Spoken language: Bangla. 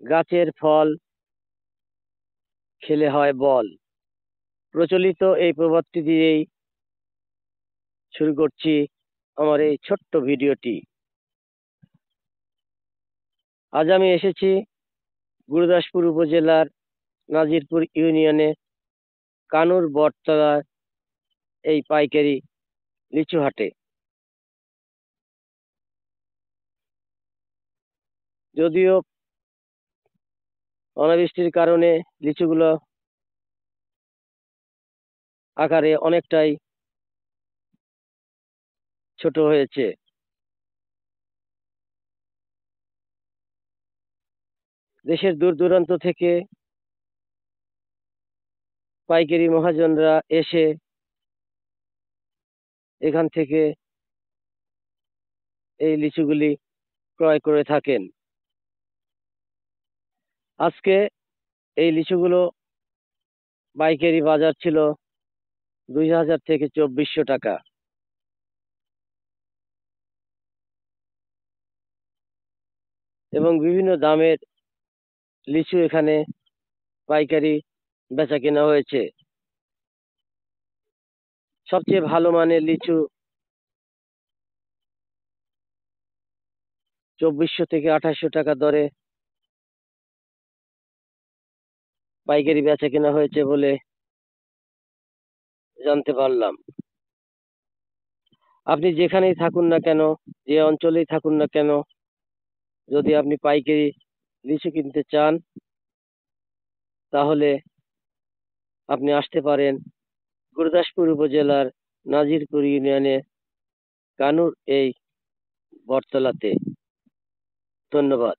গাছের ফল খেলে হয় বল। প্রচলিত এই প্রবাদটি দিয়েই শুরু করছি আমার এই ছোট্ট ভিডিওটি। আজ আমি এসেছি গুরুদাসপুর উপজেলার নাজিরপুর ইউনিয়নে কানুর বটতলার এই পাইকারি লিচু হাটে। যদিও অনাবৃষ্টির কারণে লিচুগুলো আকারে অনেকটাই ছোট হয়েছে। দেশের দূর দূরান্ত থেকে পাইকারি মহাজনরা এসে এখান থেকে এই লিচুগুলি ক্রয় করে থাকেন। আজকে এই লিচুগুলো পাইকারি বাজার ছিল 2000 থেকে 2400 টাকা। এবং বিভিন্ন দামের লিচু এখানে পাইকারি বেচা কেনা হয়েছে। সবচেয়ে ভালো মানের লিচু 2400 থেকে 2800 টাকা দরে পাইকারি বেচা কেনা হয়েছে বলে জানতে পারলাম। আপনি যেখানেই থাকুন না কেন, যে অঞ্চলেই থাকুন না কেন, যদি আপনি পাইকারি লিচু কিনতে চান তাহলে আপনি আসতে পারেন গুরুদাসপুর উপজেলার নাজিরপুর ইউনিয়নে কানুর এই বটতলাতে। ধন্যবাদ।